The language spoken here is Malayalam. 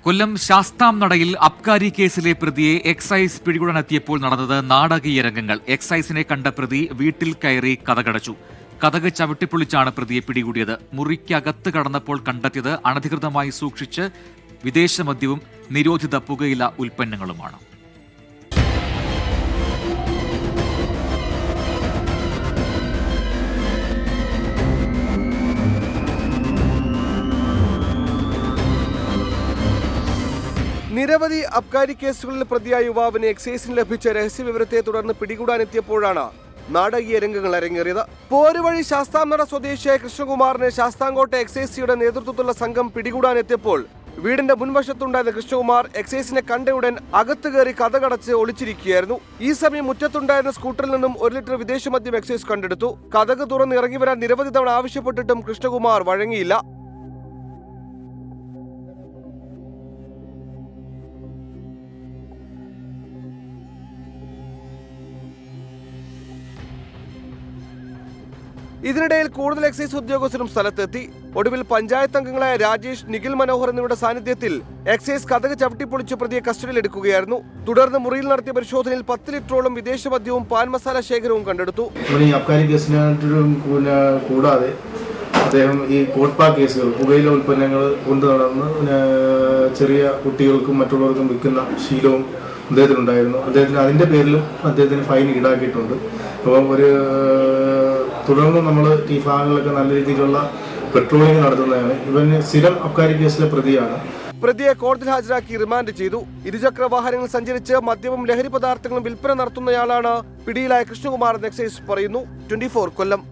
കൊല്ലം ശാസ്താംനടയിൽ അബ്കാരി കേസിലെ പ്രതിയെ എക്സൈസ് പിടികൂടാനെത്തിയപ്പോൾ നടന്നത് നാടകീയ രംഗങ്ങൾ. എക്സൈസിനെ കണ്ട പ്രതി വീട്ടിൽ കയറി കതകടച്ചു. കതക് ചവിട്ടിപ്പൊളിച്ചാണ് പ്രതിയെ പിടികൂടിയത്. മുറിക്കകത്ത് കടന്നപ്പോൾ കണ്ടെത്തിയത് അനധികൃതമായി സൂക്ഷിച്ച് വിദേശ മദ്യവും നിരോധിത പുകയില ഉൽപ്പന്നങ്ങളുമാണ്. നിരവധി അബ്കാരി കേസുകളിൽ പ്രതിയായ യുവാവിന് എക്സൈസിന് ലഭിച്ച രഹസ്യവിവരത്തെ തുടർന്ന് പിടികൂടാനെത്തിയപ്പോഴാണ് നാടകീയ രംഗങ്ങൾ അരങ്ങേറിയത്. പോരുവഴി ശാസ്താംനട സ്വദേശിയായ കൃഷ്ണകുമാറിനെ ശാസ്താംകോട്ട എക്സൈസിയുടെ നേതൃത്വത്തിലുള്ള സംഘം പിടികൂടാനെത്തിയപ്പോൾ വീടിന്റെ മുൻവശത്തുണ്ടായിരുന്ന കൃഷ്ണകുമാർ എക്സൈസിനെ കണ്ടയുടൻ അകത്ത് കയറി കതകടച്ച് ഒളിച്ചിരിക്കുകയായിരുന്നു. ഈ സമയം മുറ്റത്തുണ്ടായിരുന്ന സ്കൂട്ടറിൽ നിന്നും 1 ലിറ്റർ വിദേശ മദ്യം എക്സൈസ് കണ്ടെടുത്തു. കതക് തുറന്ന് ഇറങ്ങി വരാൻ നിരവധി തവണ ആവശ്യപ്പെട്ടിട്ടും കൃഷ്ണകുമാർ വഴങ്ങിയില്ല. ഇതിനിടയിൽ കൂടുതൽ എക്സൈസ് ഉദ്യോഗസ്ഥരും സ്ഥലത്തെത്തി. ഒടുവിൽ പഞ്ചായത്ത് അംഗങ്ങളായ രാജേഷ്, നിഖിൽ മനോഹർ എന്നിവരുടെ സാന്നിധ്യത്തിൽ എക്സൈസ് കതക് ചവിട്ടിപ്പൊളിച്ച് പ്രതിയെ കസ്റ്റഡിയിലെടുക്കുകയായിരുന്നു. തുടർന്ന് മുറിയിൽ നടത്തിയ പരിശോധനയിൽ 10 ലിറ്ററോളം വിദേശ മദ്യവും പാൻ മസാല ശേഖരവും കണ്ടെടുത്തു. കൂടാതെ അദ്ദേഹം ഈ കോട്ട്പാ കേസുകൾ, പുകയില ഉൽപ്പന്നങ്ങൾ കൊണ്ടു നടന്ന് ചെറിയ കുട്ടികൾക്കും മറ്റുള്ളവർക്കും വിൽക്കുന്ന ശീലവും അദ്ദേഹത്തിനുണ്ടായിരുന്നു. അതിന്റെ പേരിലും അദ്ദേഹത്തിന് ഫൈൻ ഈടാക്കിയിട്ടുണ്ട്. അപ്പം തുടർന്ന് നമ്മൾ ഈ ഭാഗങ്ങളിലൊക്കെ നല്ല രീതിയിലുള്ള പെട്രോളിംഗ് നടത്തുന്നതാണ്. ഇവന് സ്ഥിരം അബ്കാരി കേസിലെ പ്രതിയാണ്. പ്രതിയെ കോടതിയിൽ ഹാജരാക്കി റിമാൻഡ് ചെയ്തു. ഇരുചക്ര വാഹനങ്ങൾ സഞ്ചരിച്ച് മദ്യവും ലഹരി പദാർത്ഥങ്ങളും വിൽപ്പന നടത്തുന്നയാളാണ് പിടിയിലായ കൃഷ്ണകുമാർ എന്ന് എക്സൈസ് പറയുന്നു. 24 കൊല്ലം.